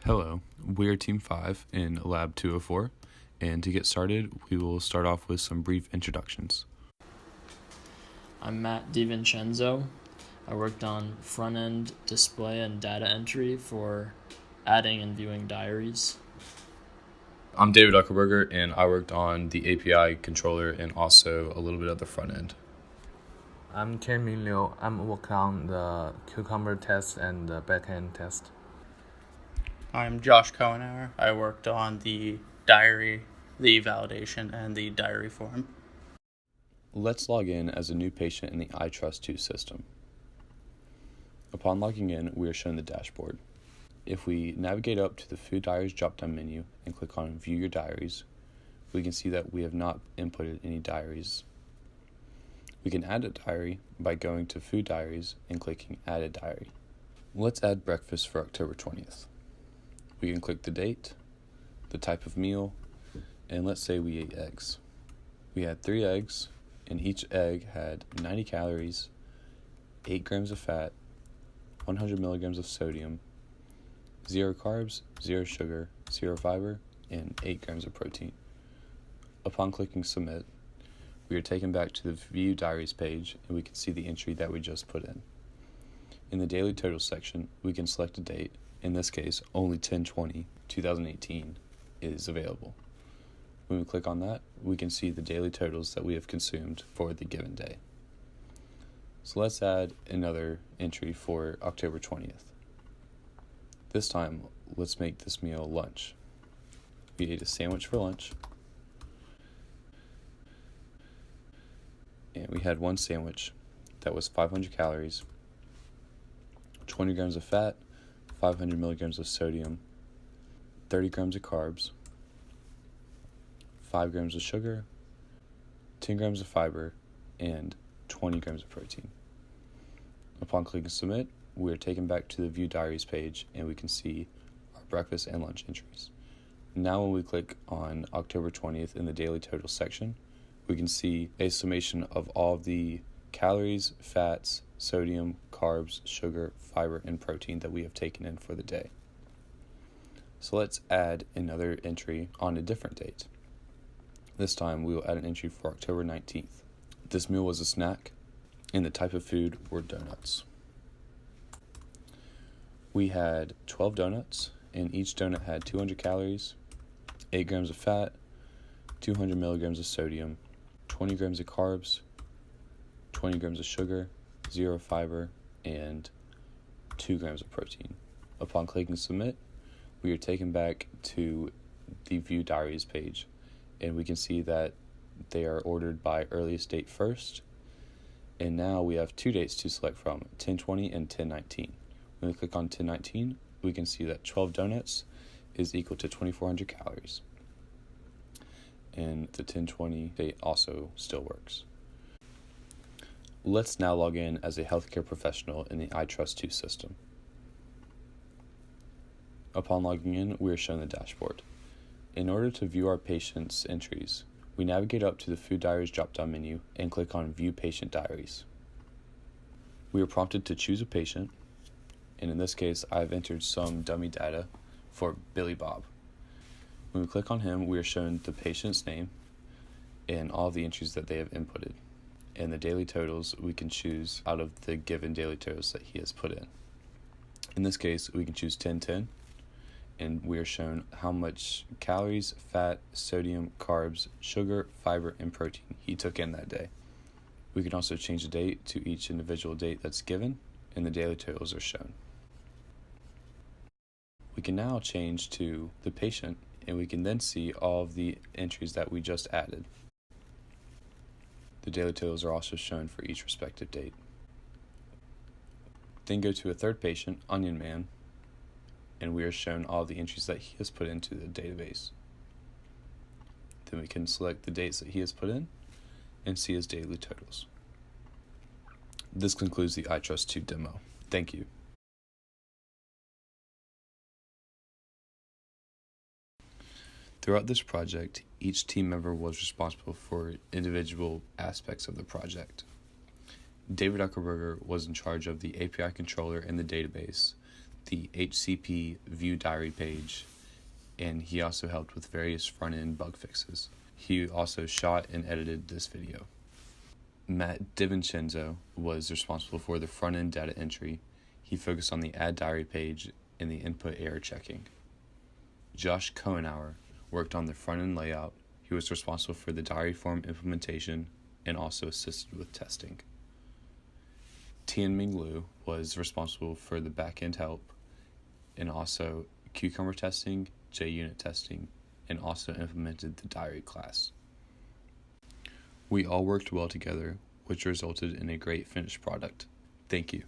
Hello, we are Team 5 in Lab 204, and to get started, we will start off with some brief introductions. I'm Matt DiVincenzo. I worked on front-end display and data entry for adding and viewing diaries. I'm David Uckerberger, and I worked on the API controller and also a little bit of the front end. I'm Chen-Min Liu. I'm working on the cucumber test and the backend test. I'm Josh Cohenauer. I worked on the diary, the validation, and the diary form. Let's log in as a new patient in the iTrust2 system. Upon logging in, we are shown the dashboard. If we navigate up to the Food Diaries drop-down menu and click on View Your Diaries, we can see that we have not inputted any diaries. We can add a diary by going to Food Diaries and clicking Add a Diary. Let's add breakfast for October 20th. We can click the date, the type of meal, and let's say we ate eggs. We had 3 eggs, and each egg had 90 calories, 8 grams of fat, 100 milligrams of sodium, 0 carbs, 0 sugar, 0 fiber, and 8 grams of protein. Upon clicking Submit, we are taken back to the View Diaries page, and we can see the entry that we just put in. In the Daily Totals section, we can select a date. In this case, only 10/20/2018 is available. When we click on that, we can see the daily totals that we have consumed for the given day. So let's add another entry for October 20th. This time, let's make this meal lunch. We ate a sandwich for lunch, and we had one sandwich that was 500 calories, 20 grams of fat, 500 milligrams of sodium, 30 grams of carbs, 5 grams of sugar, 10 grams of fiber, and 20 grams of protein. Upon clicking Submit, we are taken back to the View Diaries page, and we can see our breakfast and lunch entries. Now when we click on October 20th in the Daily Totals section, we can see a summation of all of the calories, fats, sodium, carbs, sugar, fiber, and protein that we have taken in for the day. So let's add another entry on a different date. This time we will add an entry for October 19th. This meal was a snack, and the type of food were donuts. We had 12 donuts, and each donut had 200 calories, 8 grams of fat, 200 milligrams of sodium, 20 grams of carbs, 20 grams of sugar, 0 fiber, and 2 grams of protein. Upon clicking Submit, we are taken back to the View Diaries page, and we can see that they are ordered by earliest date first, and now we have 2 dates to select from, 10/20 and 10/19. When we click on 10/19, we can see that 12 donuts is equal to 2,400 calories, and the 10/20 date also still works. Let's now log in as a healthcare professional in the iTrust2 system. Upon logging in, we are shown the dashboard. In order to view our patient's entries, we navigate up to the Food Diaries drop-down menu and click on View Patient Diaries. We are prompted to choose a patient, and in this case, I've entered some dummy data for Billy Bob. When we click on him, we are shown the patient's name and all the entries that they have inputted. In the daily totals, we can choose out of the given daily totals that he has put in. In this case, we can choose 10/10, and we are shown how much calories, fat, sodium, carbs, sugar, fiber, and protein he took in that day. We can also change the date to each individual date that's given, and the daily totals are shown. We can now change to the patient, and we can then see all of the entries that we just added. The daily totals are also shown for each respective date. Then go to a third patient, Onion Man, and we are shown all the entries that he has put into the database. Then we can select the dates that he has put in and see his daily totals. This concludes the iTrust2 demo. Thank you. Throughout this project, each team member was responsible for individual aspects of the project. David Uckerberger was in charge of the API controller and the database. the HCP View Diary page, and he also helped with various front-end bug fixes. He also shot and edited this video. Matt DiVincenzo was responsible for the front-end data entry. He focused on the Add Diary page and the input error checking. Josh Cohenauer worked on the front-end layout. He was responsible for the diary form implementation and also assisted with testing. Tianming Liu was responsible for the back-end help and also Cucumber testing, JUnit testing, and also implemented the diary class. We all worked well together, which resulted in a great finished product. Thank you.